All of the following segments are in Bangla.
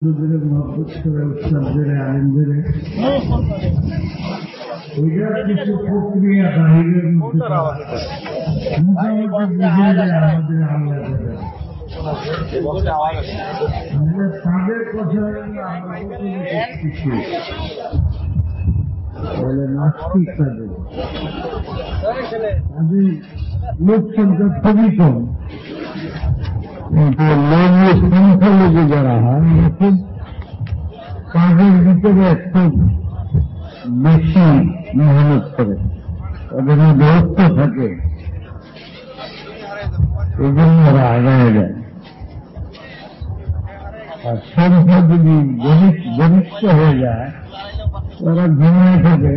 মহব্বত করে উৎসবদের আনন্দের এটার কিছু প্রক্রিয়া বাহিরের মধ্যে মোটামুটি বুঝিয়ে দেয় আমাদের আল্লাহ তাদের কথা আমরা কিছু বলে নাস্তিক তাদের লোক সংখ্যা খুবই কম, সংখ্যালঘু যারা হয় খুব কাজের ভিতরে খুব বেশি মেহনত করে, ওদের ব্যস্ত থাকে, এই জন্য ওরা আগায় যায়। আর সংখ্যা যদি গরিষ্ঠ হয়ে যায়, ওরা ঘুমিয়ে থাকে,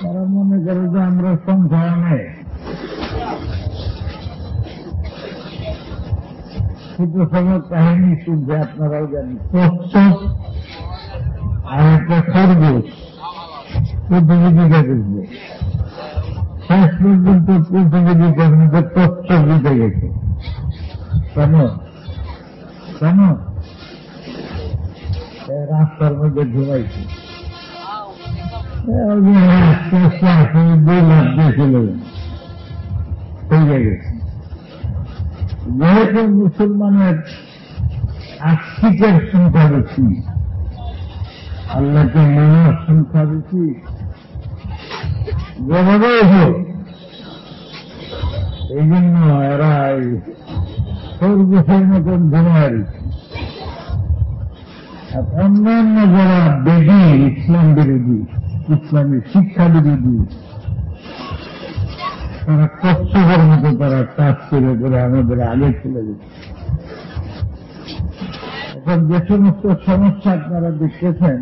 তারা মনে করে যে আমরা সংখ্যা অনেক। ছোট সময় কাহিনী শুনছে, আপনারাও জানেন, প্রস্তুত আর একটা খরগোশ প্রতিযোগিতা করবে, শেষ পর্যন্ত প্রতিযোগিতার মধ্যে প্রস্তুত দিতে গেছে। কেন কেন রাস্তার মধ্যে ঘুমাইছে, আস্তে আস্তে আসলে 2 লাখ দিয়ে চলে হয়ে গেছে। যেহেতু মুসলমানের আস্তিকের সংখ্যা বেশি, আল্লাহকে মানার সংখ্যা বেশি, যেভাবে হোক এই জন্য এরা খরগোশের মতন ঘুমায়। আর অন্যান্য যারা বেদি, ইসলাম বিরোধী, ইসলামী শিক্ষা বিরোধী, তারা কচ্ছপের মতো তারা কাজ করে আমাদের আগে চলে গেছে। এখন যে সমস্ত সমস্যা আপনারা দেখতেছেন,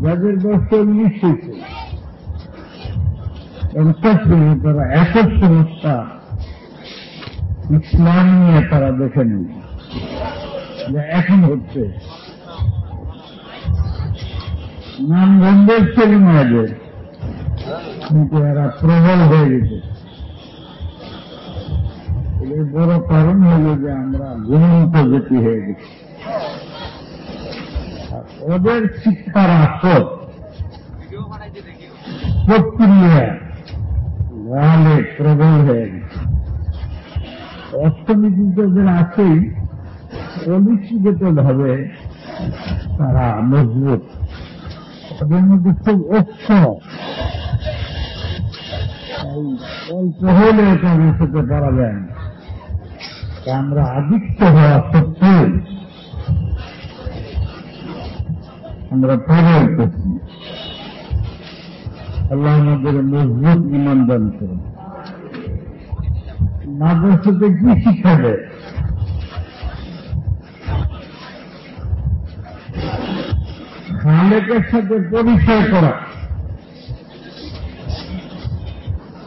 যাদের বয়স 40 হয়েছে, তারা এত সমস্যা ইসলাম নিয়ে তারা দেখে নেই যে এখন হচ্ছে। নাম গন্ধের ছেলে মেয়েদের, কিন্তু এরা প্রবল হয়ে গেছে। এর বড় কারণ হল যে আমরা গুণন্ত জাতি হয়ে গেছি। ওদের শিক্ষার আসর প্রক্রিয়া ওয়ালে প্রবল হয়ে গেছে। অর্থনীতি যাদের আছেই, পলিসিগত ভাবে তারা মজবুত, ওদের মধ্যে খুব ঐক্য, অল্প হলে এটা মিশতে পারা যায় না। আমরা আদিত্য হওয়া সত্ত্বেও আমরা প্রবল করছি। আল্লাহ আমাদের মজবুত ঈমান দান করেন। মাদ্রাসাতে কি শিক্ষা দেয়? খালেকের সাথে পরিচয় করা,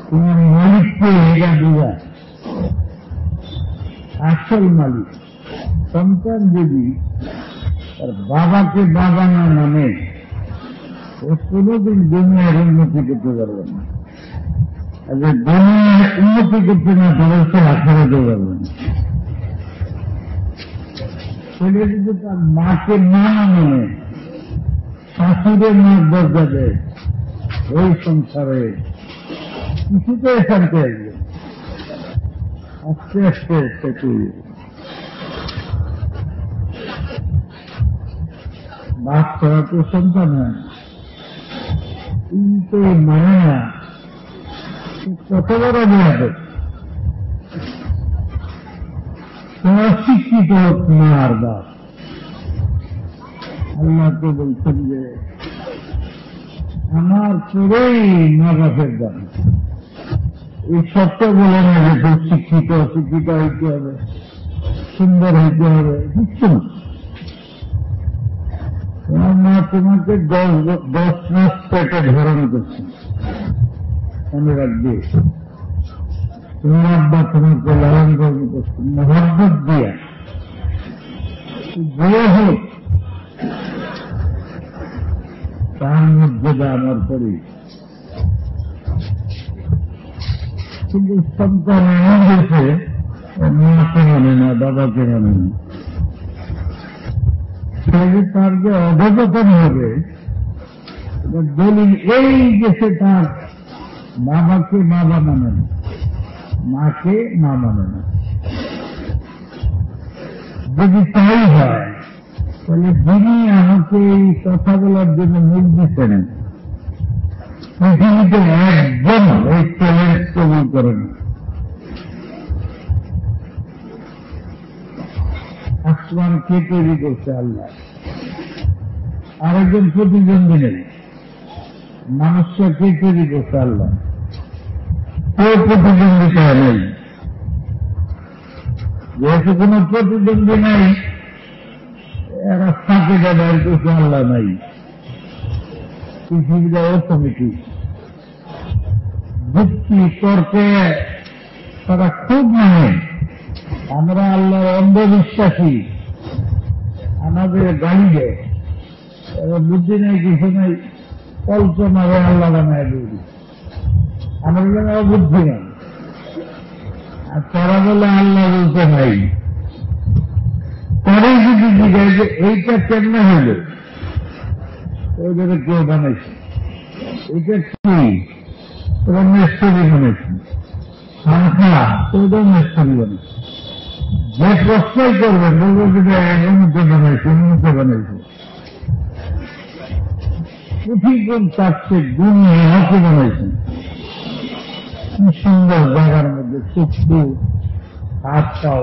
তোমার মালিককে এগা দেওয়া, আসল মালিক। সন্তান যদি তার বাবাকে বাবা না মানে, ও কোনদিন দুনিয়ার উন্নতি করতে পারবে না। আর যে দুনিয়ার উন্নতি করতে না পারে, সে আখেরাতে পারবে না। ছেলে যদি তার মাকে না মানে, শাশুড়ের মার দরজা দেয়, ওই সংসারে কিছুতে শান্তি আসবে। আস্তে আস্তে সেটি বাপ ছাড়া তো সন্তান হয়, কিন্তু মানে না কত বড় বেড়াবে। অশিক্ষিত হোক মার বাপ, আল্লাহ তো বলছেন যে আমার পুরোই মা বাপের দাম। এই সত্য বলে না যে খুব শিক্ষিত অশিক্ষিত হইতে হবে, সুন্দর হইতে হবে, কিচ্ছু না। তোমার মা তোমাকে 10 মাস পেটে ধারণ করছে, মনে রাখবে। তোমার আব্বা তোমাকে লালন পালন করছে মহব্বত দিয়া। যে হোক তার মর্যাদা আমার করি, কিন্তু সন্তান এমন হয়েছে মাকে মানে না, বাবাকে মানে না। তার যে অবচেতন হবে দলিল এই যে সে তার বাবাকে বাবা মানে না, মাকে মা মানে না। যদি তাই হয় তাহলে যিনি আমাকে এই কথা বলার জন্য নির্দেশন পৃথিবীতে একজন এই চ্যালেঞ্জ কবুল করেন। আসমান কে তৈরি করছে? আল্লাহ। আরেকজন প্রতিদ্বন্দ্বী নেই। মানুষকে কে তৈরি করছে? আল্লাহ। কেউ প্রতিদ্বন্দ্বিতা নেই। যেহেতু কোন প্রতিদ্বন্দ্বী নাই, এরা ফাঁকে ব্যবহার করছে, আল্লাহ নাই। পৃথিবীটা অটোমেটিক যুক্তি তর্কে তারা খুব মানে। আমরা আল্লাহর অন্ধবিশ্বাসী, আমাদের গাড়ি দেয়, বুদ্ধি নেই, কিছু নেই, কল্পনারে আল্লাহ বানায় দিই। আমার জন্য বুদ্ধি নেই। আর তারা বলে আল্লাহ বলতে নাই। পরে যদি জিজ্ঞাসা যে এইটা কেমনে হইল, ওদের কেউ বানাইছে, এটা কি? ওরা মিস্ত্রি বানাইছে। সংখ্যা ওদের মিস্ত্রি বানাইছে। যে প্রশ্নই করবেন বলবো যে এমনিতে বানাইছে, এমনিতে বানাইছে। পৃথিবীর চারটে দুনিয়াকে বানাইছেন। কি সুন্দর জায়গার মধ্যে চক্ষু, হাত পাও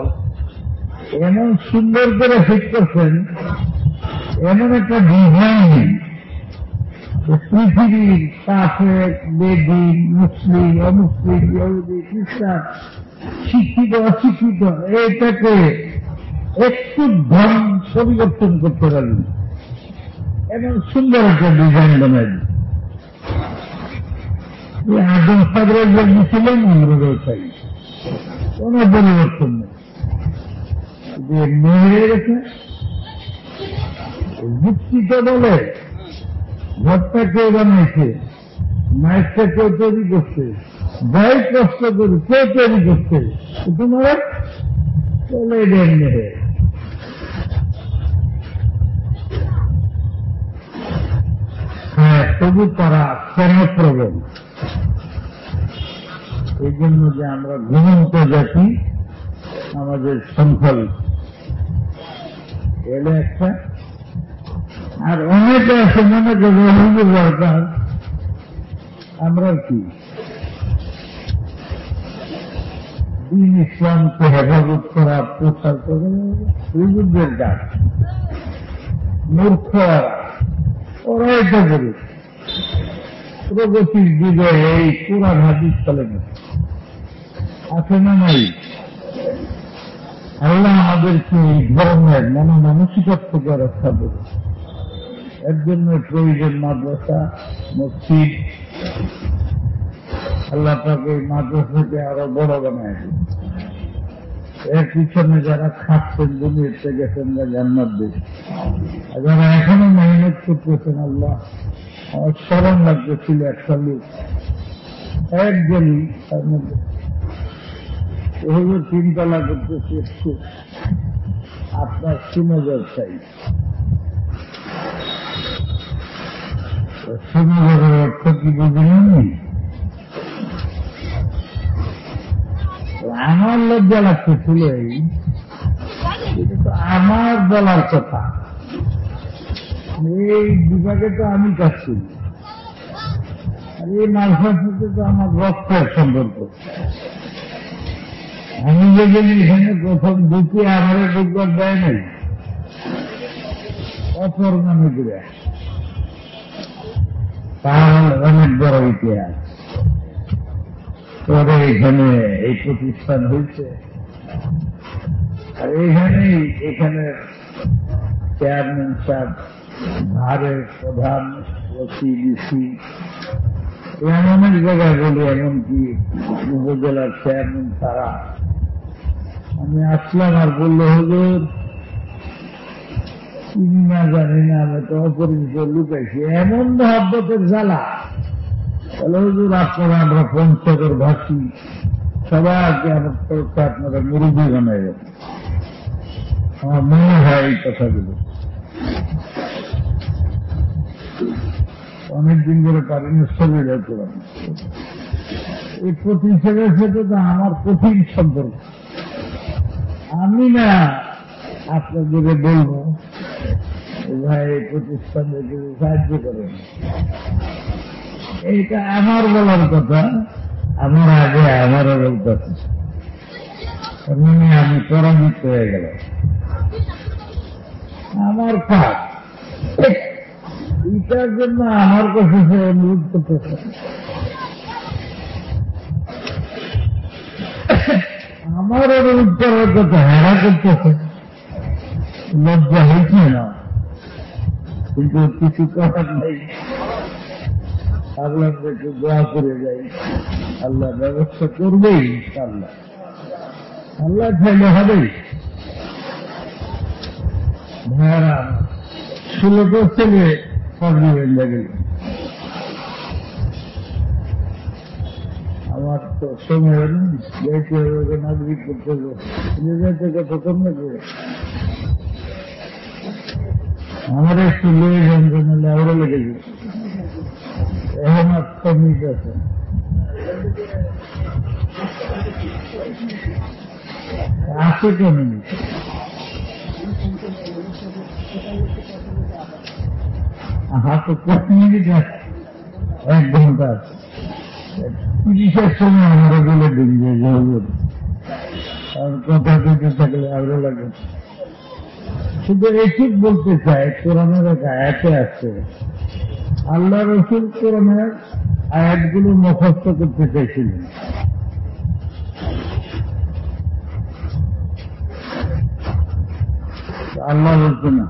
এমন সুন্দর করে ঠিক করছেন, এমন একটা ডিজাইন পৃথিবীর কাছে বেদি, মুসলিম, অমুসলিম, ইহুদি, খ্রিস্টান, শিক্ষিত অশিক্ষিত এটাকে একটু ধন পরিবর্তন করতে পারবেন, এমন সুন্দর একটা ডিজাইন বানাই। আদম সাগরের জন্য ছিলেন আমরা চাই, কোন পরিবর্তন নেই। মেয়ে গেছে যুক্তিতে বলে ঘরটা কেউ বানিয়েছে, মায়েরটা কেউ তৈরি করছে, যাই কষ্ট করে কেউ তৈরি করছে, তোমার চলে দেন মেয়ে। হ্যাঁ, তবু তারা কেন প্রবল? এই জন্য যে আমরা ঘুমন্ত জাতি, আমাদের সংখ্যালঘু এলে একটা। আর অনেকে আছে মনে করে হুজুর দরকার, আমরা কি দিন ইসলামকে হেফাজত করা, প্রচার করে হুজুরদের ডাক। মূর্খ ওরা এটা করে প্রগতির দিকে এই পুরা হাদিস চলে না, আছে না নাই? আল্লাহ আমাদেরকে এই ধরনের মানসিকতা থেকে রক্ষা করবে। এর জন্য প্রয়োজন মাদ্রাসা, মসজিদ। আল্লাহ তাকে মাদ্রাসাকে আরো বড় বানায় দেবে। এর পিছনে যারা খাচ্ছেন, দুনিয়াতে গেছেন, জান্নাত দেবে। যারা এখনো মেহনত করতেছেন, আল্লাহ আমার স্মরণ লাগতেছিল একটা লোক, একজনই তার মধ্যে এভাবে চিন্তালা করতেছে, একটু আপনার সুনজর চাই। সুনজরের অর্থ কি বুঝলেন? আমার লজ্জা লাগতেছিল, এটা তো আমার বলার কথা। এই বিভাগে তো আমি কাজ করি, আর এই মালসার সাথে তো আমার রক্তের সম্পর্ক। আমি যেদিন এখানে প্রথম ঢুকে আমার ঢুকবার দেয় নাই, অপর নামে করে তার অনেক বড় ইতিহাস। পরে এখানে এই প্রতিষ্ঠান হয়েছে, আর এখানে চেয়ারম্যান সাহেব, ভারের প্রধান, ওসিডিসি, অনেক জায়গায় বলি, এমনকি উপজেলার চেয়ারম্যান তারা। আমি আসলাম আর বললো, হুজুর চিনি না জানি না, আমি তো অপরিচিত লুকাইছি, এমন মহব্বতের জ্বালা। তাহলে হুজুর আপনারা, আমরা পঞ্চগড় ভাষী, সবাইকে আমার তরফে আপনারা মুরুব্বি বানাই যাবেন। আমার মনে হয় এই কথাগুলো। অনেকদিন ধরে পারিনি শরীর হতে পারি। এই প্রতিষ্ঠানের সাথে তো আমার কঠিন সম্পর্ক। আমি না আপনাদের বলবো ভাই প্রতিষ্ঠানে যদি সাহায্য করেন, এইটা আমার বলার কথা। আমার আগে আমারও বলতেছে, আমি পরাজিত হয়ে গেলাম। আমার কাজ এটার জন্য আমার কাছে সে অনুরোধ করতেছে। আমার অনুরোধ করার কথা হেরা করতেছে, লজ্জা হয়েছে না, কিন্তু কিছু করার নেই। আল্লাহ একটু দোয়া করে যাই, আল্লাহ ব্যবস্থা করবেই। আল্লাহ আল্লাহ চাইলে হবেই। ভাইয়ারা 16 ছেলে সবজি বেঁধে গেল। আমার তো সময় যাইতে হবে, নাগরিক করতে হবে, যাইতে কতক্ষণ লাগবে। আমার একটু লেগে যান, আরো লেগে যাবে। এখন আর কমিট আছে, আছে কমিট। হাতে 5 মিনিট আছে, 1 ঘন্টা আছে। 30-এর সময় আমরা বলে দিন যে আর কথা দিতে থাকলে আরো লাগে। শুধু এটুক বলতে চাই, কোরআনের এক আয়াতে আছে, আল্লাহ রসুল কোরআনের আয়াতগুলো মুখস্থ করতে চাইছিলেন। আল্লাহ বলছে না,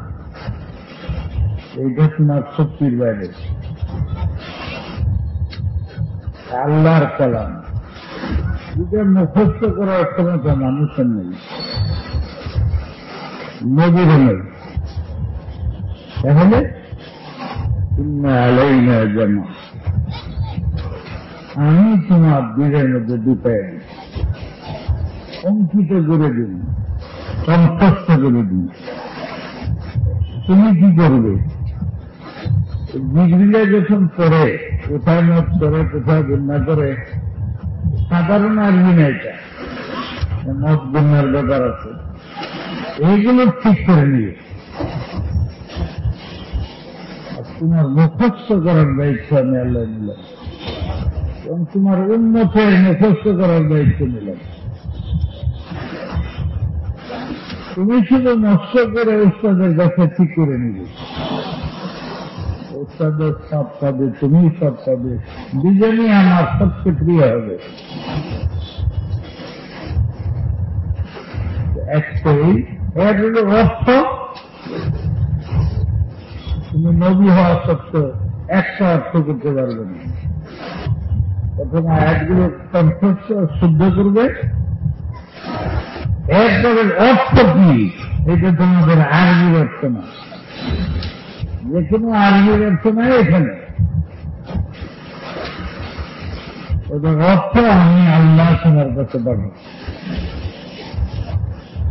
এইটা তোমার শক্তির বাইরে। আল্লাহর কালাম, এটা মুখস্থ করার ক্ষমতা মানুষের নেই, নবীর নেই। তাহলে আলাইনা জামা, আমি তোমার দিনের মধ্যে ঢুকাই দিই, অঙ্কিত করে দিন, কণ্ঠস্থ করে দিন। তুমি কি করবে? জিবরিলে যখন পড়ে, কোথায় মত করে, কোথায় গুণা করে, সাধারণ আরবি না, এটা মত গুণার ব্যাপার আছে, এইগুলো ঠিক করে নিয়ে তোমার মুখস্থ করার দায়িত্ব আমি আল্লাহ নিলাম, এবং তোমার উন্নতের মুখস্থ করার দায়িত্ব নিলাম। তুমি শুধু নষ্ট করে উস্তাদের কাছে ঠিক করে নিবে, উস্তাদের সব পাবে, তুমি সব পাবে, দুজনই আমার সবচেয়ে প্রিয় হবে। একটাই, এর হল অর্থ, তুমি নবী হওয়া সত্ত্বেও একটা অর্থ করতে পারবে না। প্রথম আয়াতগুলো কণ্ঠস্থ শুদ্ধ করবে, এরপরে অর্থ কি, এটা তোমাদের আরবির অর্থ না, যে কোনো আরবির অর্থ নয় এখানে। ওদের অর্থ আমি আল্লাহ তোমার কাছে পাবো।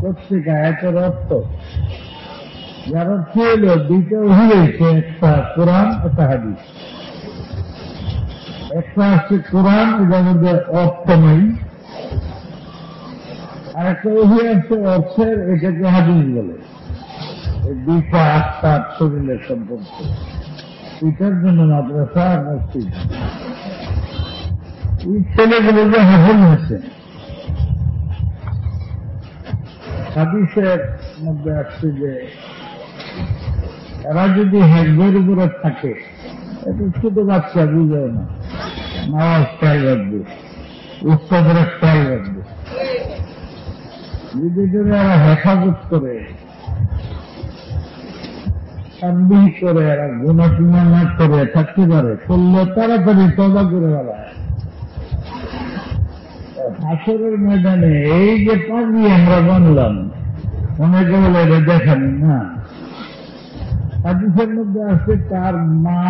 প্রত্যেক আয়াতের অর্থ, যার অর্থ হল দুইটা ওহী হয়েছে, একটা কোরআন, একটা হাদিস। একটা হচ্ছে কোরআন, এটার মধ্যে অর্থ নেই, আর একটা ওহী আছে অর্থের, এটাকে হাদিস বলে। এই দুইটা আত্মার শরীরের সম্পর্ক, এটার জন্য মাদ্রাসা আর মসজিদ। এই ছেলেগুলো যে হাফেজ হয়েছে, হাদিসের মধ্যে আসছে যে এরা যদি হেফজের উপরে থাকে, এটা ছোট বাচ্চা বুঝেও না, নামাজ খেয়াল রাখবে, উস্তাদের খেয়াল রাখবে। যদি এরা হেফাজত করে, তানবীহ করে, এরা গুনাহ টুনা না করে থাকতে পারে, করলে তাড়াতাড়ি তওবা করে বেড়ায়। হাসরের ময়দানে এই যে পাবি আমরা বানলাম, অনেকে বলে এটা দেখানি না। হাদিসের মধ্যে আছে তার মা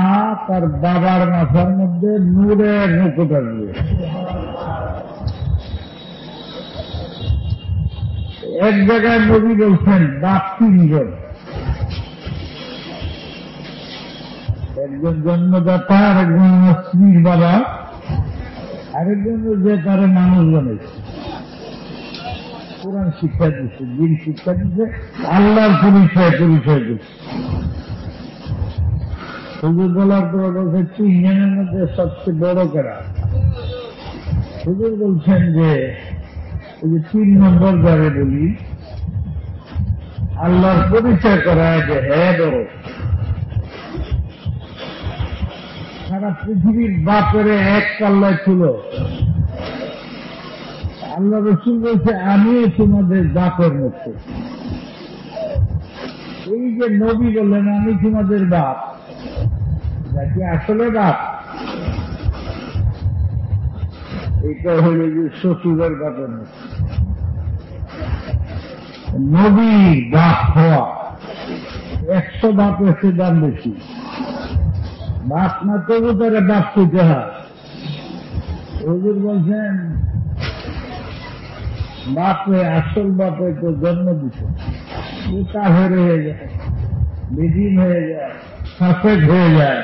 তার বাবার মাথার মধ্যে নূরের মুকুট আসবে। এক জায়গায় নবী বলছেন বাপ 3 জন, একজন জন্মদাতা, আরেকজন আমার স্ত্রীর বাবা, আরেকজন যে তারা মানুষ বানাইছে, কোরআন শিক্ষা দিচ্ছে, দিন শিক্ষা দিচ্ছে, আল্লাহর পরিচয় দিচ্ছে। হুজুর বলার পর বলছে তিনজনের মধ্যে সবচেয়ে বড় কারা? হুজুর বলছেন যে এই যে 3 নম্বর যারে বলি, আল্লাহর পরিচয় করা যে হ্যাঁ বড়। সারা পৃথিবীর বাপের এক পাল্লায় ছিল। আল্লাহ রসুল বলছে আমি তোমাদের বাপের মতো। এই যে নবী বললেন আমি তোমাদের বাপ, নাকি আসলে বাপ? এটা হল যে শ্বশুরের বাপের মতো। নবী বাপ হওয়া 100 বাপের সে দাম বেশি। বাপ না তবু তারা বাপ করতে হয়। হুজুর বলছেন বাপে, আসল বাপে তো জন্ম দিচ্ছে, কাফের হয়ে যায়, বেদিন হয়ে যায়, সাফেদ হয়ে যায়।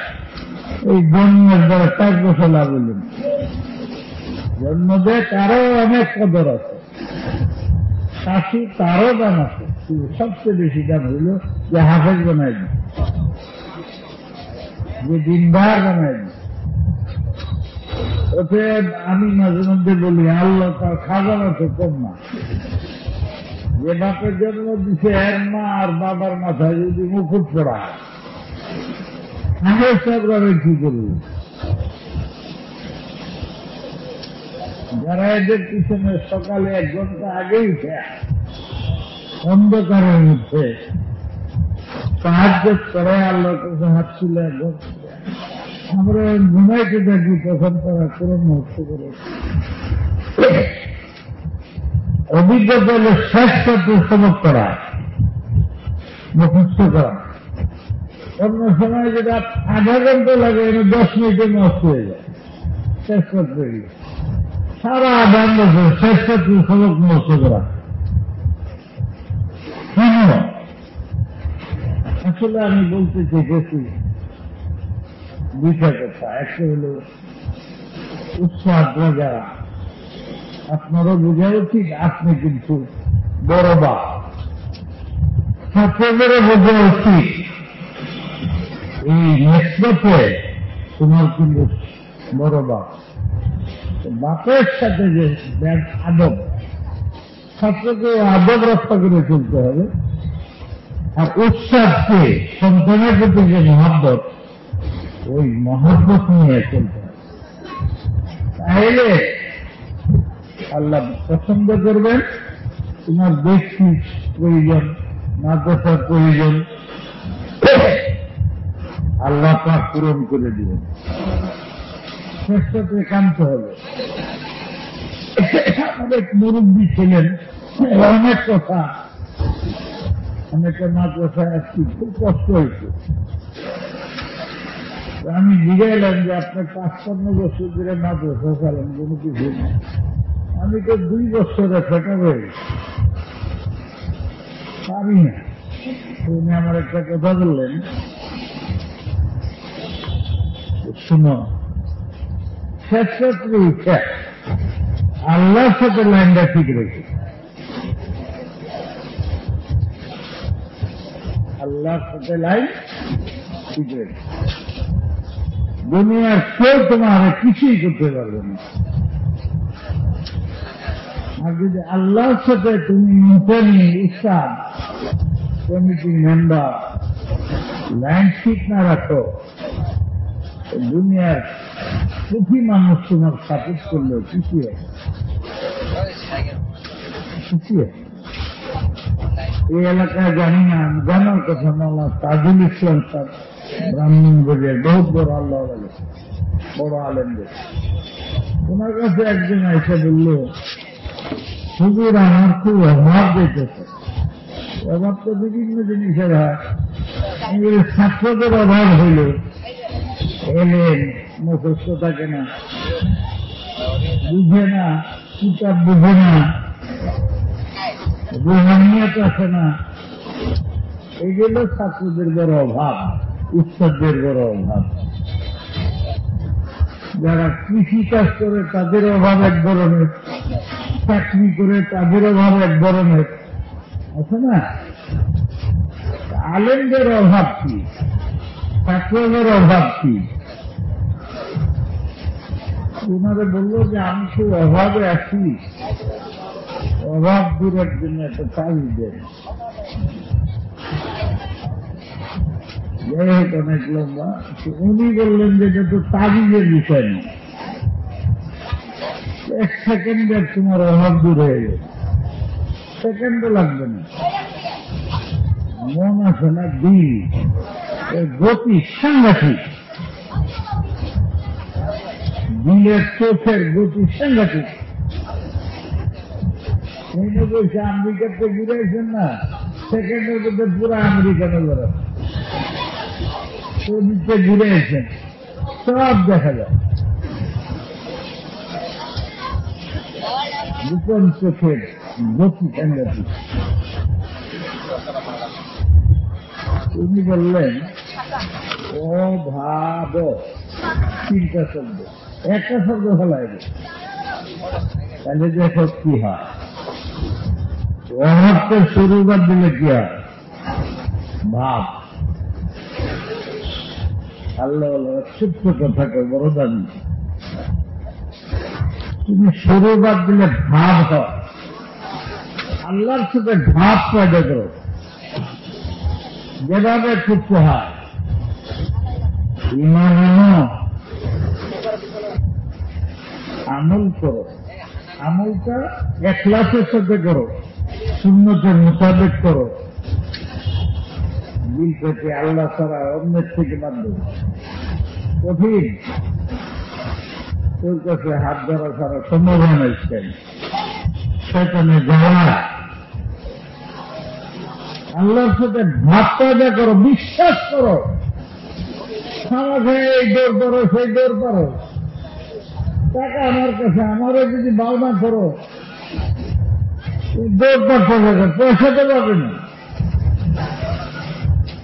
এই জন্মের দ্বারা 4 বছর লাভ হলেন। জন্ম দেয় তারও অনেক কদর আছে, শাশু তারও দাম আছে, কিন্তু সবচেয়ে বেশি দাম হইল যে হাফেজ বানাই দিন, যে দিনদার বানাই দিন। অতএব আমি মাঝে মধ্যে বলি আল্লাহ তার খাজানা তো কম না। যে বাপের জন্ম দিছে এর মা আর বাবার মাথায় যদি মুকুট পড়া, আগে সবভাবে কি করবে? যারা এদের পিছনে সকালে 1 ঘন্টা আগে উঠে অন্ধকারের মধ্যে সাহায্য করে, আল্লাহর কাছে হাত তুলে আমরা ঘুমাইতে থাকি, তখন তারা কোন মুহূর্ত করে অভিজ্ঞতা হলে শ্রেষ্ঠ সবক করা, মুখস্থ করা। অন্য সময় যেটা আধা ঘন্টা লাগে, 10 মিনিটে নষ্ট হয়ে যায়। শেষ করতে গিয়ে সারা আধার বছর শ্রেষ্ঠ সবক নষ্ট করা। আসলে আমি বলতে চেয়েছি 2টা কথা। একটা হল উৎসাহ যারা, আপনারও বোঝা উচিত আপনি কিন্তু বড় বাপ। ছাত্রদেরও বোঝা উচিত এই নেতৃত্বে তোমার কিন্তু বড় বাপ। বাপের সাথে যে আদব, ছাত্রকে আদব রক্ষা করে চলতে হবে। আর উৎসাহকে সন্তানের প্রতি যে মহব্বত, ওই মহব্বত নিয়ে চলতে হবে। তাহলে আল্লাহ পছন্দ করবেন। তোমার ব্যক্তি প্রয়োজন, মাদ্রাসার প্রয়োজন, আল্লাহ পাক পূরণ করে দিবেন। শ্রেষ্ঠতে কান্ত হবে। অনেক মুরব্বী ছিলেন, অনেক কথা, অনেকে মাদ্রাসায় আসছি, খুব কষ্ট হয়েছে। আমি জিজ্ঞাইলাম যে আপনার 55 বছর ধরে মাদ্রাসা চালান, কোনো কিছু না। আমি তো 2 বছরে ফেটা হয়ে গেছি, পারি না। উনি আমার একটা কথা বললেন, শুনো, শেষত্রে উঠে আল্লাহর সাথে লাইনটা ঠিক রেখে, আল্লাহর সাথে লাইন ঠিক রেখে, দুনিয়ার কেউ তোমার কিছুই করতে পারবে না। আর যদি আল্লাহর সাথে তুমি ইন্টারনি, উস্তাদ, কমিটি মেম্বার লাইন ঠিক না রাখো, দুনিয়ার সুখী মানুষ তোমার সাপোর্ট করলেও কিছু এই এলাকায় জানি না, জানার কথা মাওলানা তাজুল ইসলাম সাহেব ব্রাহ্মণবাড়িয়ার বহুত বড় আল্লাহ বড় আলেমদের, ওনার কাছে একদিন এসে বলল, হুজুর আমার খুব অভাব দিতেছে। অভাব তো বিভিন্ন জিনিসের হয়। ছাত্রদের অভাব হইল, এলেন মুখস্থ থাকে না, বুঝে না, কিতাব বুঝে না, রুহানিয়ত আছে না, এগুলো ছাত্রদের বড় অভাব। উৎসবের বড় অভাব। যারা কৃষি কাজ করে তাদের অভাব এক ধরনের, চাকরি করে তাদের অভাব এক ধরনের, আছে না? আলেমদের অভাব কি, ছাত্রদের অভাব কি? ওনারা বললো যে আমি খুব অভাবে আছি, অভাব দূরের জন্য একটা তাবিজ দেন। যাই হোক, অনেক লম্বা। উনি বললেন যে এটা তো তাবিজের বিষয় নেই, 1 সেকেন্ডে তোমার অভাব দূর হয়ে যাবে, সেকেন্ডও লাগবে না। মন আছে না, দিল, গতি সাংঘাতিক, দিলের চোখের গতি সাংঘাতিক। বলছে আমেরিকাতে ঘুরেছেন না, সেকেন্ডের মধ্যে পুরো আমেরিকাতে বেরোন, নিচে ঘুরেছেন, সব দেখা যায়। গোপন চোখের গতি সাংঘাতিক। উনি বললেন অভাব 3টা শব্দ, একটা শব্দ ফেলায়, তাহলে দেখো কি হয়। অভাবকে শুরুবার দিলে কি হয়? ভাব। আল্লাহ ছোট্ট কথা কয়, বড় দামি। তুমি শুরুবার দিলে ভাব হয়, আল্লাহর সাথে ভাব পয়দা করো, যেভাবে খুঁজতে হয়। ঈমান আনো, আমল করো, আমলটা ইখলাসের সাথে করো, সুন্নতের মোতাবেক করো, দিল থেকে আল্লাহ ছাড়া অন্যের থেকে বাধ্য। কঠিন, তোর কাছে হাত ধরা ছাড়া সম্ভব হয় না। সেখানে যাওয়া, আল্লাহর সাথে ভাব পয়দা করো, বিশ্বাস করো। আমাকে এই দৌড় করো, সেই দৌড় করো, টাকা আমার কাছে, আমারও যদি বাউনা করো, দৌড় করতে হবে, পয়সা তো পাবে না,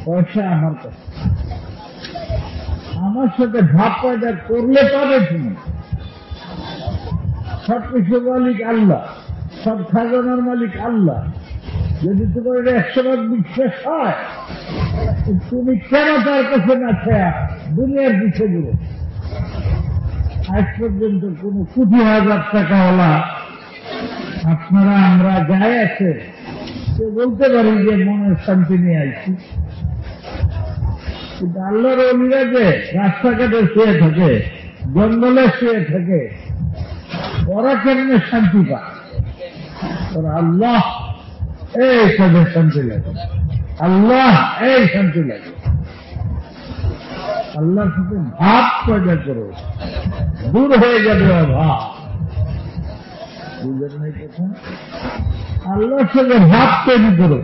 পয়সা আমার কাছে। আমার সাথে ভাব পয়দা করলে পাবে তুমি। সবকিছু মালিক আল্লাহ, সব খাজানার মালিক আল্লাহ। যদি তোমার 100 বিশ্বাস হয়, তুমি কেন তার কাছে না খেয়া দুনিয়ার পিছিয়ে দিলে? আজ পর্যন্ত কোন কোটি হাজার টাকাওয়ালা আপনারা আমরা যাই আছে, সে বলতে পারি যে মনের শান্তি নিয়ে আসছি। কিন্তু আল্লাহর ওলিরা যে রাস্তাঘাটে শুয়ে থাকে, জঙ্গলে শুয়ে থাকে, ওরা কেমনে শান্তি পায়? ওরা আল্লাহ এই তাদের শান্তি লাগে, আল্লাহ এই শান্তি লাগে। আল্লাহর সাথে ভাব পয়দা করো, দূর হয়ে যাবে অভাব। বুঝলেন এই কথা? আল্লাহর সাথে ভাব তৈরি করো,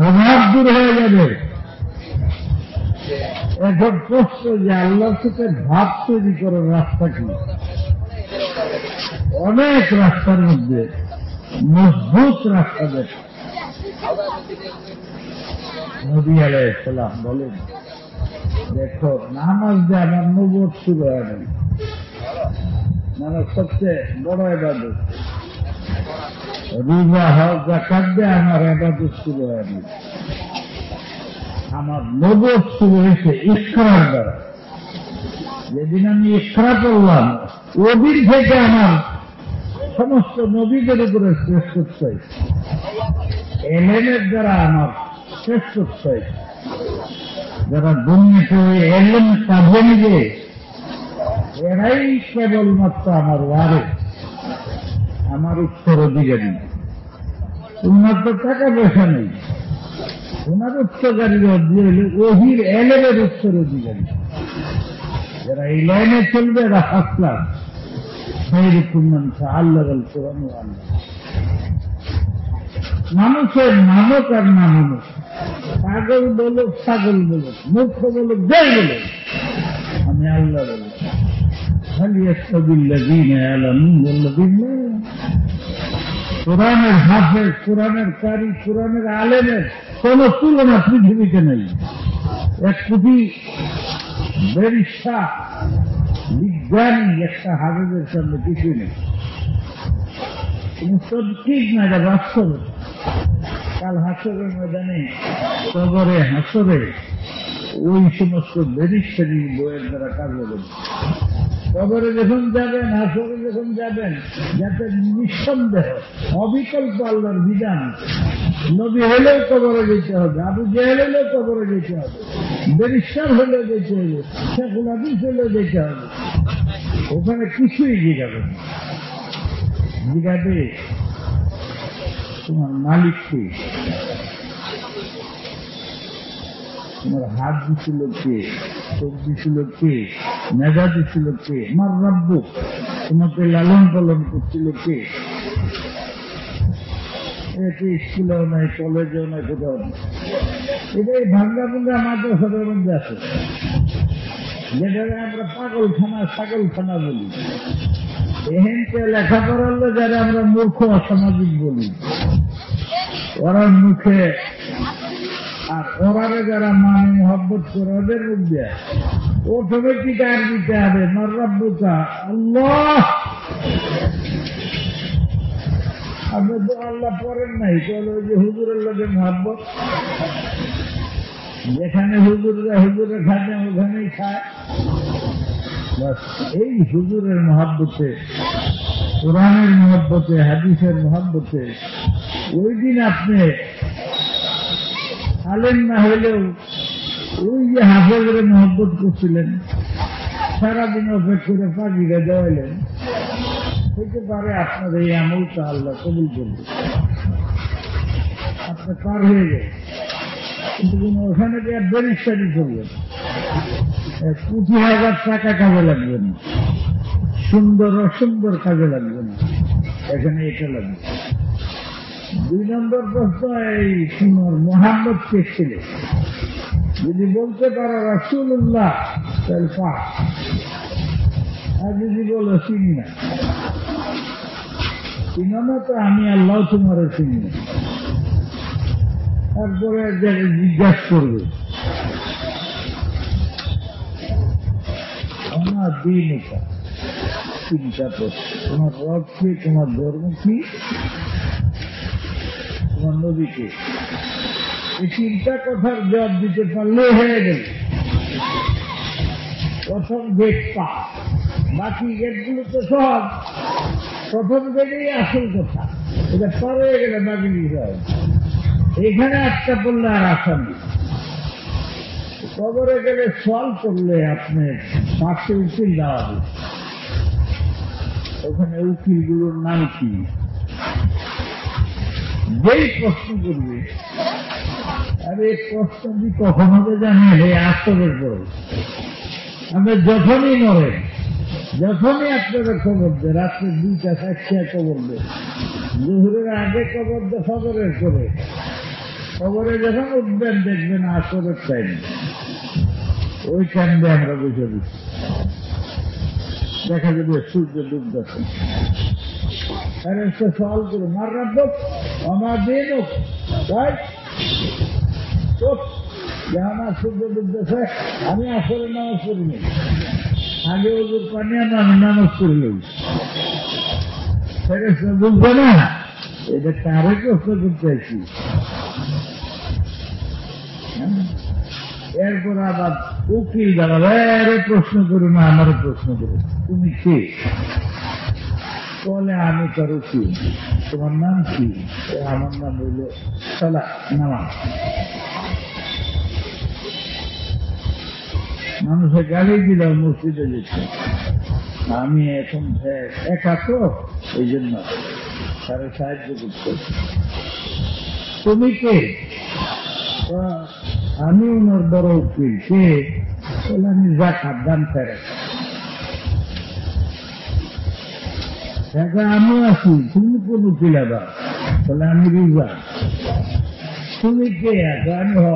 অভাব দূর হয়ে যাবে। এখন প্রশ্ন যে আল্লাহর সাথে ভাব তৈরি করার রাস্তা কি? অনেক রাস্তার মধ্যে মজবুত রাস্তা দেখে। নবী আলাইহিস সালাম বলেন, দেখো নামাজ দিয়ে আমার নবুয়ত শুরু হয় নাই, নামাজ সবচেয়ে বড় ইবাদত। রোজা হজ যাকাত দিয়ে আমার ইবাদত শুরু হয় নাই, আমার নবুয়ত শুরু হয়েছে ইকরার দ্বারা। যেদিন আমি ইকরা পড়লাম, ওদিন থেকে আমার সমস্ত নবীদের উপরে শ্রেষ্ঠত্ব হয়েছে, এলেমের দ্বারা আমার শ্রেষ্ঠত্ব হয়েছে। যারা দুনিয়াতে এলেম কাজে নিবে, এরাই কেবলমাত্র আমার ওয়ারিস, আমার উত্তরাধিকারী। উনার তো টাকা পয়সা নেই, ওনার উত্তরকারীরা দিয়ে হলে ওহির এলেমের উত্তরাধিকারী। যারা এই লাইনে চলবে এরা ফার্স্ট ক্লাস। আল্লাহ কোরআন আল্লাহ মানুষের নামক আর না মানুষ, পাগল বলুক, ছাগল বলুক, মূর্খ বলুক, যাই বলুক, আমি আল্লাহ বলুক। কোরআনের হাফেজ, কোরআনের কারি, কোরআনের আলেমের কোন তুলনা পৃথিবীতে নেই। এক কোটি বেরিস্তা বিজ্ঞানী একটা হাফেজের সামনে কিছুই নেই। সব ঠিক না, এটা বাস্তব। কাল হাসরের ময়দানে কবরে হাসরে ওই সমস্ত বেরিস্তারি বইয়ের দ্বারা কাজ হবে। কবরে যখন যাবেন, হাসরে যখন যাবেন, যাতে নিঃসন্দেহ অবিকল্প আল্লাহর বিধান, নবী হলেও কবরে যেতে হবে, আবু জেহেল হলেও কবরে যেতে হবে, বেরিস্টার হলেও যেতে হবে, শেখুল হাদিস হলেও যেতে হবে। ওখানে কিছুই জিগাবে না। জিগাবে তোমার মালিক কে, তোমার হাত দিছিল কে, চোখ দিছিল কে, মেধা দিছিল কে, আমার রব্বু তোমাকে লালন পালন করছিল কে। এটি স্কুলেও নাই, কলেজেও নাই, কোথাও নেই। এটাই ভাঙ্গা ভাঙ্গা মাদ্রাসার মধ্যে আছে, যেটাকে আমরা পাগলখানা ছাগলখানা বলি। এহেনকে লেখাপড়া হলো যারা আমরা মূর্খ অসামাজিক বলি, ওরা মুখে আর ওরারে যারা মানে মহব্বত করে ওদের মুখ দেয় অটোমেটিক আর দিতে হবে মাররাব্বুকা আল্লাহ। আপনি তো আল্লাহ পড়েন নাই, চলো ওই যে হুজুরের লোকের মহব্বত, যেখানে হুজুররা হুজুরের খাতে ওখানেই খায়। বাস এই হুজুরের মহব্বতে, কোরআনের মহব্বতে, হাদিসের মহব্বতে ওই দিন আপনি আলেম না হইলেও ওই যে হাফেজের মহব্বত করছিলেন, সারাদিন অপেক্ষা করে পাখিটা দেওয়াইলেন, হইতে পারে আপনার এই আমলটা আল্লাহ কবুল করবে, আপনার পার হয়ে যায়। কিন্তু কোন ওখানে গিয়ে বেরিস্তারি করবেন, 25,000 টাকা কাজে লাগবে না, সুন্দর অসুন্দর কাজে লাগবে না, এখানে এটা লাগবে। 2 নম্বর প্রশ্ন, এই তোমার মোহাম্মদ কে ছিল? যদি বলতে পারো রাসূলুল্লাহ তাহলে পাস, আর যদি বলো চিনি না, চিনো না তো আমি আল্লাহ তোমার চিনি না। তারপরে জিজ্ঞাসা করবে আমার দিন এটা চিন্তা করছে, তোমার রব কি, তোমার ধর্ম কি, তোমার নবীকে। এই চিন্তা কথার জবাব দিতে পারলে হয়ে গেল প্রথম গেট পা। বাকি গেটগুলো তো সব প্রথম গেটেই আসল কথা, এটা পার হয়ে গেলে বাকি বিষয়। এখানে একটা পড়লে আর আসামি, কবরে গেলে সওয়াল করলে আপনি পাশে উকিল দেওয়া হবে। ওখানে উকিলগুলোর নাম কি? যেই প্রশ্ন করবে, আরে প্রশ্ন কি কখন হবে জানেন? এই আসরের পরে আমরা যখনই মরেন, যখনই আপনারা খবর দেয়, রাত্রে 2টা 4টায় খবর দেয়, জোহরের আগে খবর দেয়, খবরের করে খবরে যখন উঠবেন দেখবেন আসরের টাইম, ওই টাইমে আমরা বসে দিচ্ছি, দেখা যাবে সূর্য ডুবতেছে। আর একটা সওয়াল করে মার রাব্বুক আমার দিন আমার সূর্য ডুবতেছে, আমি আসরে নামাজ পড়িনি, আগে ওদের পানি আমি নামাজ পড়ি লই, বুঝবে না এটা কারে প্রশ্ন করতে আছি। এরপর আবার উকিল দাঁড়াবে, প্রশ্ন করো না, আমারও প্রশ্ন করো, তুমি কে? বলে আমি তার উকিল। তোমার নাম কি? আমার নাম হইল সালা নামাজ। মানুষের গালি দিলাম মসজিদে যেতে, আমি এখন একা তো এই জন্য তারা সাহায্য করতে। তুমি কে? আমি ওনার বড় উকিল। কে? বলে আমি যাকাত দান ফেরত। আমি আছি, তুমি কোন উকিল আবার? বলে আমি রিজা। তুমি কে? আমি হ।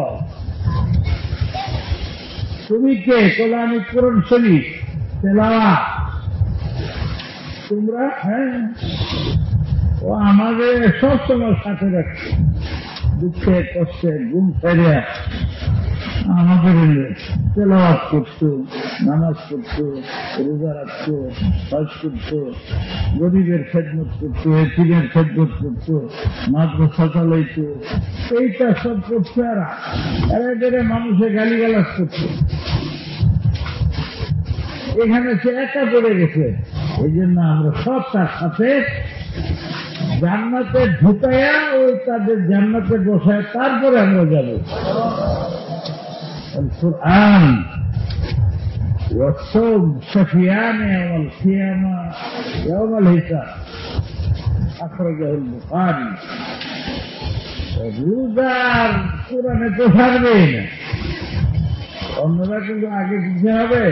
তুমি কে? বলে আমি কোরআন শরীফ তেলাওয়াত। তোমরা? হ্যাঁ, ও আমাদের সবসময় সাথে রাখছে, দুঃখে কষ্টে ঘুম ফেরে আমাদের তেলাওয়াত করতো, নামাজ পড়তো, রোজা রাখতো, হজ করতো, গরিবের খেদমত করতো, এতিমের খেদমত করতো, মাদ্রাসা চালাইতো, এইটা সব করছে। এরা এরা মানুষের গালিগালাজ করতো। এখানে সে একা পড়ে গেছে। এই জন্য আমরা সব তার সাথে জান্নাতে ঢুকাইয়া ওই তাদের জান্নাতে বসায় তারপরে আমরা যাব। القرآن والصوم شفيعان يوم القيامة يوم الحساب أخرجه البخاري। রোজার কোরআনে তো থাকবেই না, অন্যরা কিন্তু আগে দিতে হবে।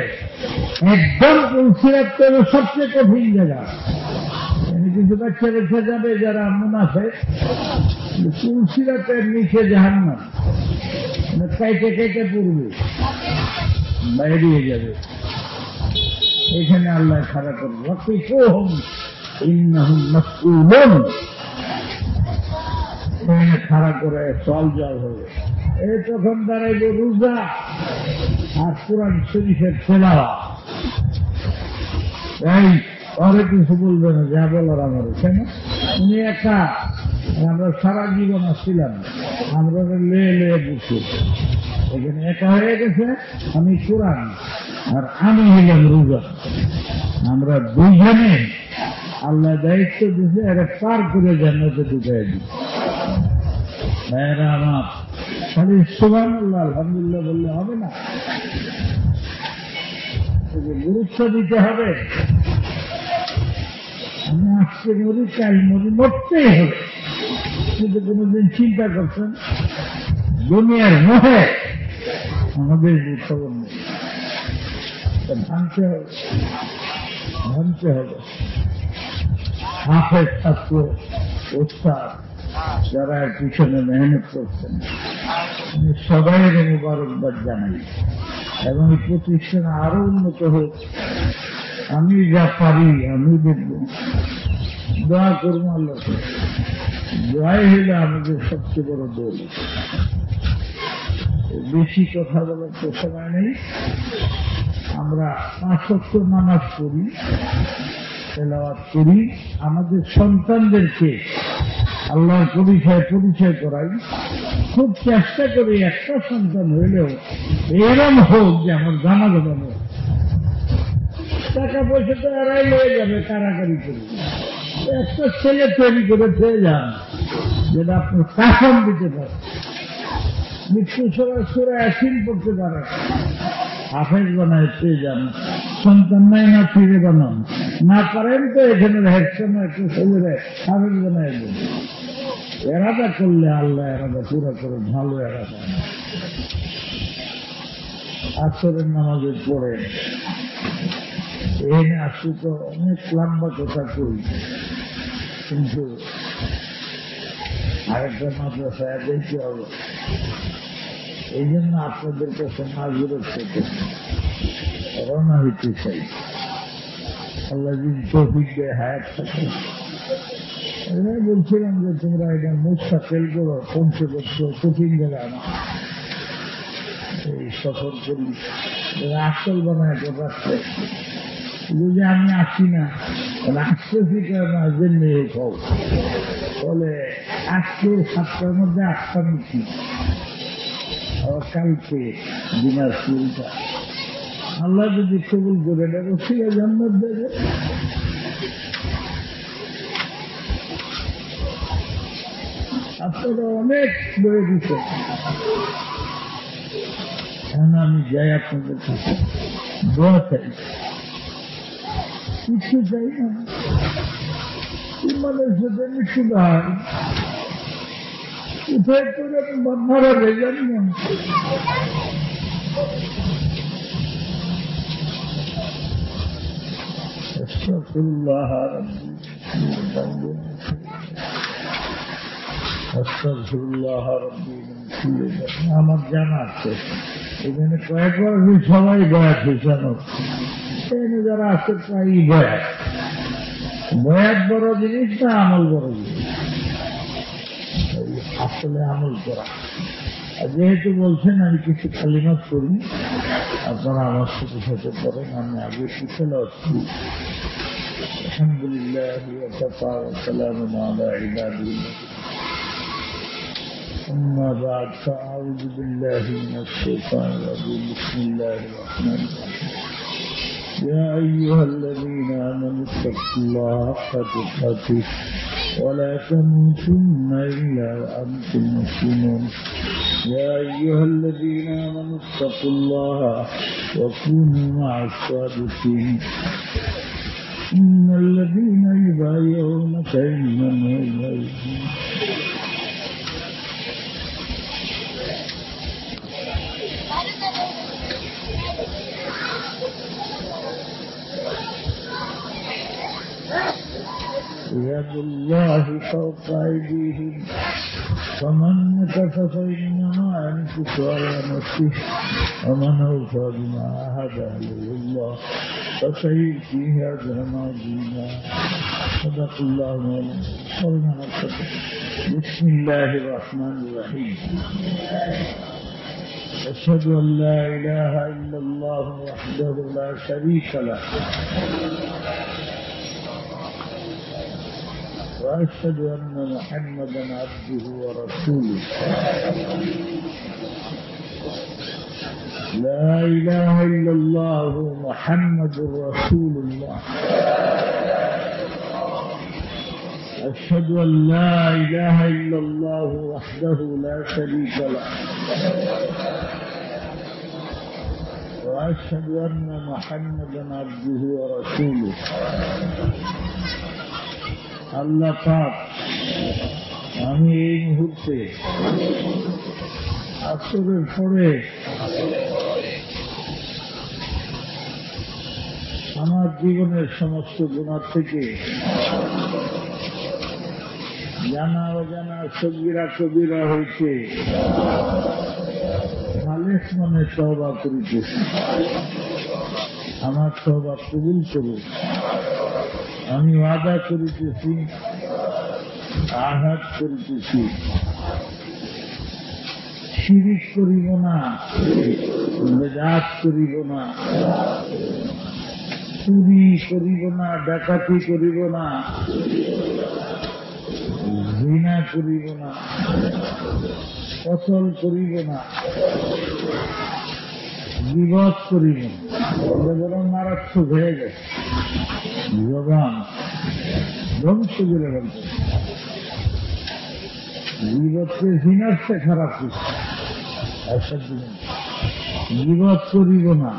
একদম কুলসিরাত সবচেয়ে কঠিন জায়গা। কিছু বাচ্চা রেখে যাবে যারা মুনাফিক, কুলসিরাতের নিচে জাহান্নাম, কাইতে কাইতে পড়বে, বাইরে যাবে। এখানে আল্লাহ খাড়া করবে, ওয়াকিফুহুম ইন্নাহুম মাসউলুন। এখানে খাড়া করে সওয়াল জবাব হবে। এই তখন দাঁড়াইবে রোজা আর কোরআন শরীফের তেলাওয়াত। এই পরে কিছু বলবে না, যা বলার আমার, কেন উনি একা, আমরা সারা জীবন আসছিলাম, আমরা লেয়ে লেয়ে বুঝছি। এখানে একা হয়ে গেছে, আমি কোরআন আর আমি হইলাম রোজা। আমরা দুইজনে আল্লাহ দায়িত্ব দিচ্ছে, এরা পার করে জান্নাতে ঢুকাই দিই। ভাইয়েরা আমার, খালি সুবহানাল্লাহ আলহামদুলিল্লাহ বললে হবে না, গুরুত্ব দিতে হবে। আমি আজকে মরি, কাল মরি, মরতেই হবে। কিন্তু কোনদিন চিন্তা করছেন দুনিয়ার মোহে আমাদের খবর নেই। ভাঙতে হবে, ভাঙতে হবে। হাফেজ ছাত্র, ওস্তাদ যারা এর পিছনে মেহনত করছেন, আমি সবাই মুবারকবাদ জানাই এবং এই প্রতিষ্ঠান আরো উন্নত হোক। আমি যা পারি আমি দেখব, দোয়া করবো আল্লাহ। দোয়াই হইলে আমাদের সবচেয়ে বড় দোল। বেশি কথা বলার তো সময় নেই। আমরা 5 ওয়াক্ত নামাজ পড়ি, তেলাওয়াত করি, আমাদের সন্তানদেরকে আল্লাহর পরিচয় করাই। খুব চেষ্টা করি একটা সন্তান হইলেও এরম হোক যে আমার জানা যাবে। টাকা পয়সা তো এরাই লয়ে যাবে, কারাকারি করে। একটা ছেলে তৈরি করে পেয়ে যান যেটা আপনার কাফন দিতে পারে, মৃত্যু সময় সূরা ইয়াসিন পড়তে পারে, হাফেজ বানায় পেয়ে যান। সন্তান নাই না ফিরে বানান, না পারেন তো এখানে হেডসময় একটু ছেলেরে হাফেজ বানায় দেন। এরাদা করলে আল্লাহ এরাদা পুরো করে ভালো এরাদা। আসরের নামাজের পরে এই আসি তো অনেক লম্বা কথা কই, কিন্তু আরেকটা মাদ্রাসায় দেখতে হবে। এই জন্য আপনাদের কাছে মাঝুরের থেকে রওনা হইতে চাই। আল্লাহ যদি তৌফিক দেয়, হায়াত থাকে। বলছিলাম যে তোমরা এটা মুস্তাকিল করো, পৌঁছে করছো কঠিন জায়গা না, এই সফর করি আসল বানায় রাখতে। যদি আমি আসি না, আসতেছি কেন জেনে খাও, বলে আজকে 7টার মধ্যে 8টা মিছি, আবার কালকে দিনার শুরুটা। আল্লাহ যদি কবুল করে দেবে, সিয়া জান্নাত দেবে। আপনারা অনেক বয়ে দিচ্ছেন, এখন আমি যাই আপনাদের কাছে দোয়া চাই, কিছু চাই না। ইমানের সাথে মৃত্যু হয়, কোথায় করে মারা যায় জানি না। আস্তাগফিরুল্লাহ রাব্বি, আস্তাগফিরুল্লাহ রাব্বি। আমার জানা আছে এখানে কয়েকবার সবাই বয়াত হয়েছে, এখানে যারা আছে প্রায়ই বয়াত। বয়াত বড় জিনিস না আমল বড় জিনিস? আসলে আমল করা। আর যেহেতু বলছেন আমি কিছু কালিমাত করি, আপনারা আমার সাথে সাথে করেন। আমি আগে পিছনে আসছি। আলহামদুলিল্লাহ ওয়া কাফা ওয়া সালামুন আলা ইবাদিহি أما بعد فأعوذ بالله من الشيطان الرجيم بسم الله الرحمن الرحيم يا أيها الذين آمنوا اتقوا الله حق تقاته ولا تموتن إلا وأنتم مسلمون يا أيها الذين آمنوا اتقوا الله وكونوا مع الصادقين إن الذين يبايعونك إنما يبايعون يد الله فوق أيديهم فمن نكث فإنما ينكث على نفسه ومن أوفى بما عاهد عليه الله فسيؤتيه أجرا عظيما صدق الله مولانا العظيم. بسم الله الرحمن الرحيم أشهد أن لا إله إلا الله وحده لا شريك له وأشهد أن محمدا عبده ورسوله لا إله إلا الله محمد رسول الله أشهد أن لا إله إلا الله وحده لا شريك له وأشهد أن محمدا عبده ورسوله আল্লাহ পাক আমি এই মুহূর্তে আসরের পরে আমার জীবনের সমস্ত গুনাহ থেকে জানা অজানা সগীরা কবিরা হইতে খালেস মনে তওবা করিতেছি। আমার তওবা কবুল করুন। আমি ওয়াদা করিতেছি, আঘাত করিতেছি, শিরিক করিব না, বেদাত করিব না, চুরি করিব না, ডাকাতি করিব না, জিনা করিব না, কতল করিব না, গীবত করিব না। বরং মারাত্মক হয়ে গেছে, জবান ধ্বংস করে ফেলতে। গীবতকে জিনারতে খারাপ কিছু গীবত করিব না।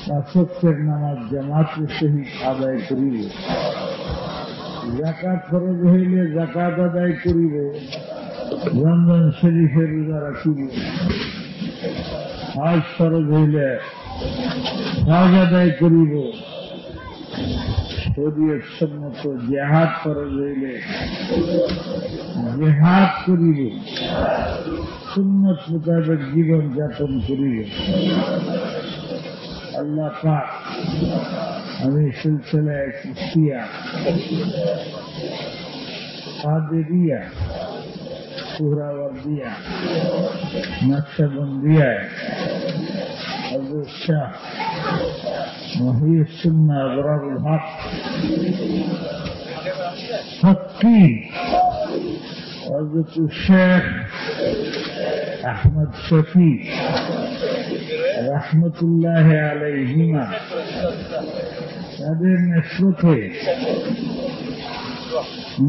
পাঁচের নামাজ জামাতের সহিত আদায় করিব। যাকাত ফরজ হইলে যাকাত আদায় করিব। রমজান শরীফের রোজা রাখিব। হজ ফরজ হইলে হজ আদায় করিব। শরীয়ত সম্মত জিহাদ ফরজ হইলে জিহাদ করিব। সুন্নত মোতাবেক জীবন যাপন করিব। আল্লাহ পাক আমি সিলসিলায়ে চিশতিয়া, কাদেরিয়া, সুহরাওয়ার্দিয়া, নকশবন্দিয়ায় হযরত শাহ মহিউদ্দিন আবরারুল হক ফকিহ হযরত শেখ আহমদ শফি রহমতুল্লাহ আলাইহিমা তাদের নেতৃত্বে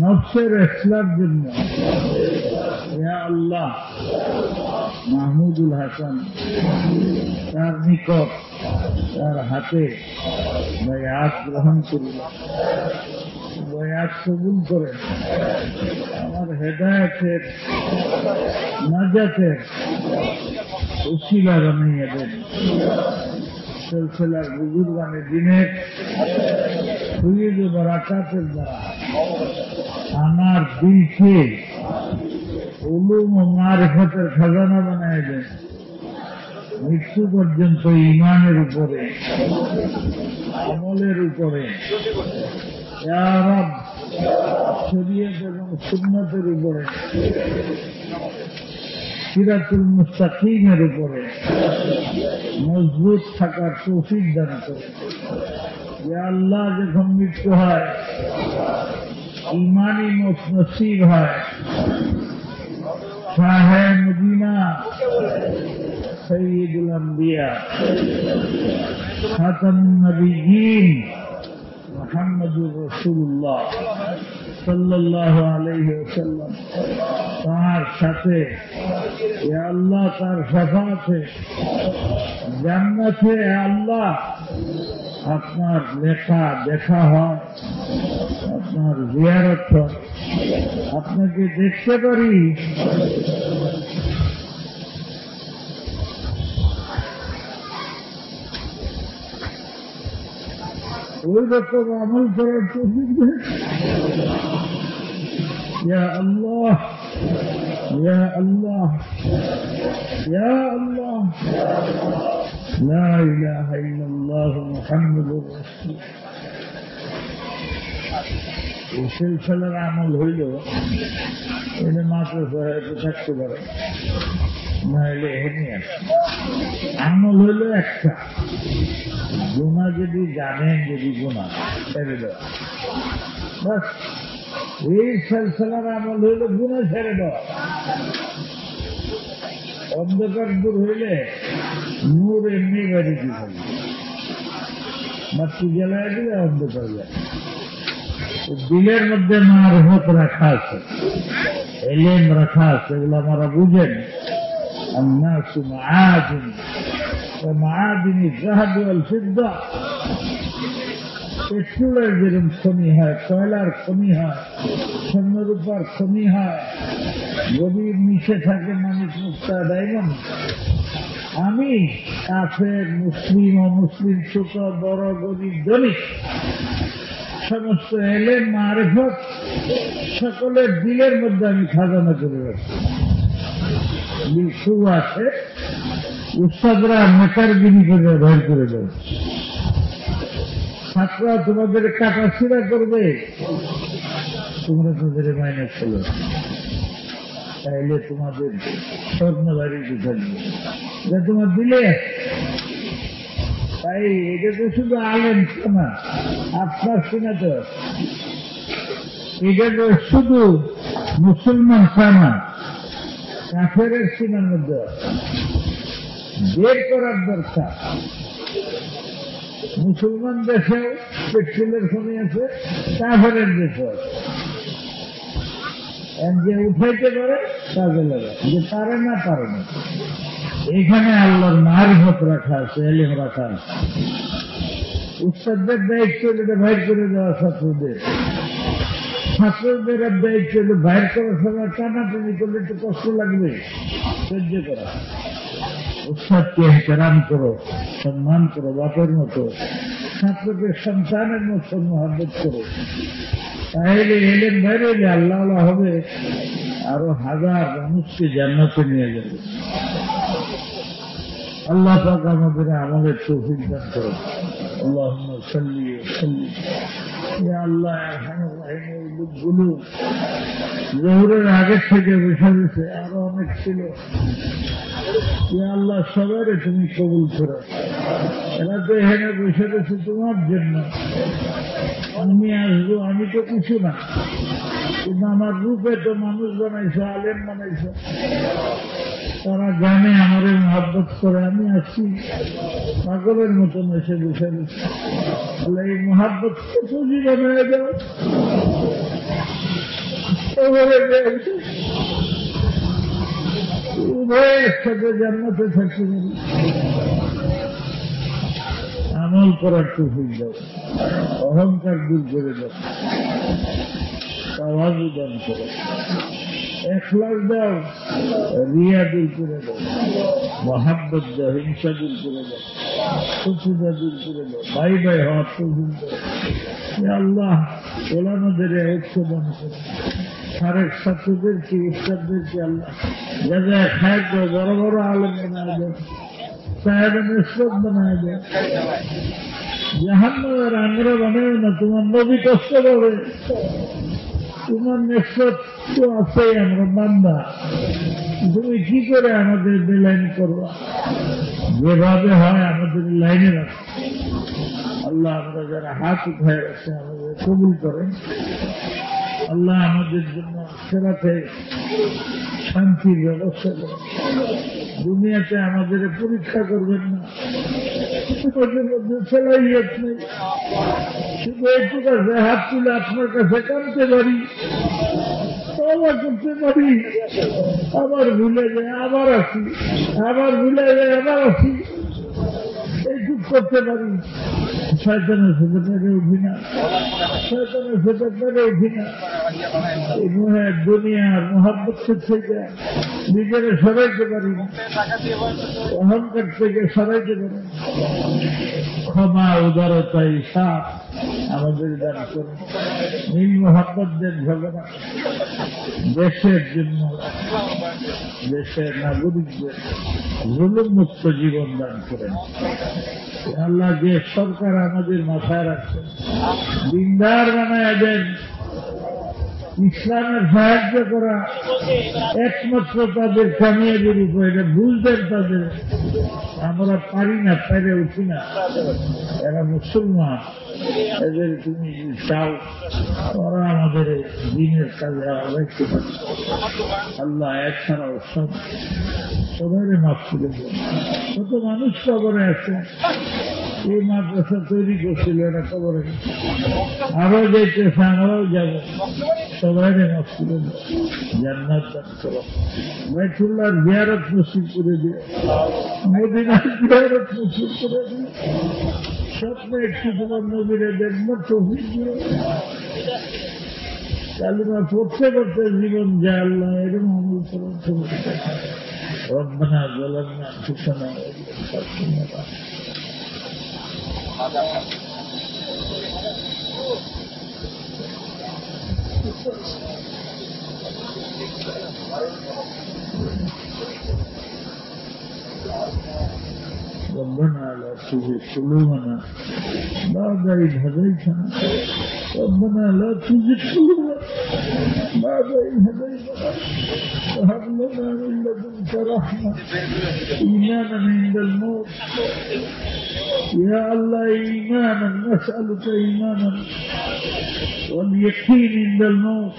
নফসের ইসলামের জন্য ইয়া আল্লাহ মাহমুদুল হাসান তার নিকট তার হাতে বায়াত গ্রহণ করিল। বায়াত কবুল করেন। আমার হেদায়েতের নাজাতের উসিলা বানিয়ে দেন। সিলসিলার বুজুর্গানে দিনের সুইদ বারাকাতের দ্বারা আমার দিলকে উলুম ও মারিফতের খাজানা বানায় দেন। মৃত্যু পর্যন্ত ঈমানের উপরে, আমলের উপরে, ইয়া রব শরীয়ত এবং সুন্নতের উপরে সিরাতুল মুস্তাকিমের উপরে মজবুত থাকার তৌফিক দান করে। ইয়া আল্লাহ, যখন মৃত্যু হয় ইমানি মত নসিব হয়, শাহে মদিনা সৈয়দুল আম্বিয়া খাতামুন নবিয়্যিন মুহাম্মদুর রাসূলুল্লাহ সাল্লাল্লাহু আলাইহি ওয়াসাল্লাম তার সাথে, ইয়া আল্লাহ, তার শাফাআতে জান্নাতে আল্লাহ আপনার লেখা দেখা হয়, আপনার জিয়ারত হয়, আপনাকে দেখতে পারি। ওই রকম আমল করার তৌফিক দেন। ইয়া আল্লাহ, ইয়া আল্লাহ, ইয়া আল্লাহ, লা ইলাহা ইল্লাল্লাহ মুহাম্মাদুর রাসূলুল্লাহ। এই সিলসিলার আমল হইল এনে মাত্র হয়তো থাকতে পারে, নাহলে এমনি আছে। আমল হইল একটা, গুনাহ যদি জানেন, যদি গুনাহ ছেড়ে দেওয়া, বাস। এই সিলসিলার আমল হইল গুনাহ ছেড়ে দেওয়া। অন্ধকার দূর হইলে নূর এমনি বাড়িতে থাকবে, বাতি জ্বালায় দিলে অন্ধকার যায়। দিলের মধ্যে মারফত রাখা আছে, এলেম রাখা আছে, এগুলো আমরা বুঝেন। الناس معادن ومعادن الذهب والفضة। পেট্রোলের যেরকম খনি হয়, কয়লার খনি হয়, স্বর্ণরূপার খনি হয়, গভীর নিচে থাকে মানুষ মুক্তা ডায়মন্ড। আমি কাফের, মুসলিম, অমুসলিম, ছোট বড়, গরিব ধনী, সমস্ত এলেম মারিফত সকলের দিলের মধ্যে আমি খাজানা করে রাখছি। লিখু আছে, উস্তাদরা মেকারগিরি করে বের করে দেয়, ছাত্ররা তোমাদের কাটাছিড়া করবে, তোমরা তাদের মাইনে চলো, তাইলে তোমাদের স্বর্ণ বাড়িতে থাকবে যা তোমার দিলে। তাই এটা তো শুধু আলেম শোনা, আপনার শোনাতে, এটা তো শুধু মুসলমান শোনা, কাফের সীমার মধ্যে বের করার দরকার। মুসলমান দেশে পেট্রোলের খনি আছে, কাফের দেশে যে উঠাইতে পারে কাজে লাগে, যে পারে না পারে না। এখানে আল্লাহর মারিফত রাখা আছে, এলেম রাখা আছে। উস্তাদদের দায়িত্ব এটা বাইর করে দেওয়া ছাত্রদের, ছাত্রদের দায়িত্ব হলো বাইর করার সময় টানাটানি করলে একটু কষ্ট লাগবে, সহ্য করা। উস্তাদকে এহতেরাম করো, সম্মান করো, বাপের মতো। ছাত্রকে সন্তানের মতো মহব্বত করো, তাহলে এলেম বাইরে হলে আল্লাহ হবে, আরো হাজার মানুষকে জান্নাতে নিয়ে যাবে। আল্লাহ পাক আমাদের আমলের তৌফিক দান করো। আল্লাহুম্মা সাল্লি ওয়া সাল্লিম। ইয়া আল্লাহ, আরহামুর রাহিম, এই লোকগুলো জোহরের আগের থেকে বসে গেছে, আরো অনেক ছিল। ইয়া আল্লাহ, সবাইরে তুমি কবুল করো। এরা তো এখানে বসে গেছে তোমার জন্য। আমি আসবো, আমি তো কিছু না, কিন্তু আমার রূপে তো মানুষ বানাইছো, আলেম বানাইছো। তারা জানে আমারে মহব্বত করে, আমি আসছি পাগলের মতন এসে বসে গেছি। এই মহব্বত পুঁজি বানিয়ে দাও, উভয় একসাথে জান্নাতে থাকতে পারি। আমল করার তৌফিক দাও, অহংকার দূর করে দাও, তাওয়াজু দান করো, এখলাস দাও, রিয়া দূর করে দাও, মহাব্বত দাও, হিংসা দূর করে দাও, শত্রুতা দূর করে দাও, ভাই ভাই হওয়ার তৌফিক দাও। ইয়া আল্লাহ, ওলামাদের ঐক্য দান করো, সারেক ছাত্রদেরকে, উস্তাদদেরকে আল্লাহ যা যা খায় দাও, বড় বড় আলেম বানায় দাও, সাহেবের নিষ্পত বানায় দাও। জাহান্নামের আংরা বানায় না, তোমার নবী কষ্ট করে, তোমার নিষ্পত তো আছেই, আমরা বান্দা। তুমি কি করে আমাদের বেলাইন করবা, যেভাবে হয় আমাদের লাইনে রাখো। আল্লাহ আমরা যারা হাত উঠায় রাখছে আমাদের কবুল করেন। আল্লাহ আমাদের জন্য আখিরাতে শান্তির ব্যবস্থা করেন। দুনিয়াতে আমাদের পরীক্ষা করবেন না, আমাদের মধ্যে ফেলাইয়াত নেই। শুধু একটু কাছে হাত তুলে আপনার কাছে কাঁদতে পারি, তওবা করতে পারি, আবার ভুলে যায় আবার আসি, আবার ভুলে যায় আবার আসি, এইটুক করতে পারি। শয়তানের সাথে পেরে উঠি না, শয়তানের সাথে পেরে উঠি না। এই দুনিয়ার মোহাব্বত থেকে নিজের সরাইতে পারি না, অহংকার থেকে সরাইতে পারি না। ক্ষমা উদারতা ইনসাফ আমাদের দান করুন। নীল মোহাম্মদের ঝগড়া দেশের জন্য, দেশের নাগরিকদের জুলুম মুক্ত জীবন দান করেন। আল্লাহ যে সরকার আমাদের মাথায় রাখছেন, দিনদার বানায় দেন। ইসলামের সাহায্য করা একমাত্র তাদের কামিয়াবির উপর, এটা বুঝবেন তাদের। আমরা পারি না, পেরে উঠি না। এরা মুসলমান, এদের তুমি চাও ওরা আমাদের দিনের কাজে রাখতে পারে। আল্লাহ এছাড়াও সবাই মাফ করে দেন। কত মানুষ কবরে আছে, এই মাদ্রাসা তৈরি করছিল এরা কবরে, আরো যেতেছে, আমরাও যাব। সবাই মাফ করে দেন, জান্নাত দান করো। বাইতুল্লাহর জিয়ারত নসিব করে দিও, মদিনার জিয়ারত নসিব করে দিও। স্বপ্নে একটু তোমার নবীরে দেখবার তৌফিক দিও। কালিমা পড়তে পড়তে জীবন যায় আল্লাহ এরকম আমল করুন। ربنا ظلمنا أنفسنا وإن لم تغفر لنا ربنا لا تزغ قلوبنا بعد إذ هديتنا ربنا لا تزغ قلوبنا بعد إذ هديتنا وهب لنا من لدنك رحمة إيمانا عند الموت. يا الله إيمانا نسألك إيمانا واليقين عند الموت.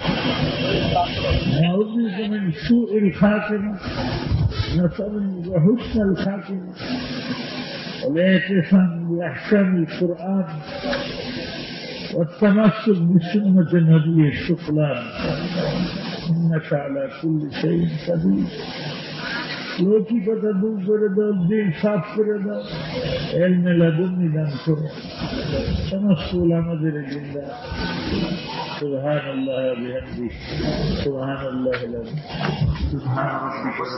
نعوذ بك من سوء الخاتمة، نسألك حسن الخاتمة والاعتصام بأحكام القرآن والتمسك بسنة النبي الشكران إنك على كل شيء قدير. লৌকিকতা দূর করে দাও, দিন সাফ করে দাও, এলমে লাদুন্নি দান করো। সমস্ত উলামাদের জিন্দা সুবহানাল্লাহ ওয়া বিহামদিহি সুবহানাল্লাহিল আযীম সুবহান রাব্বিকা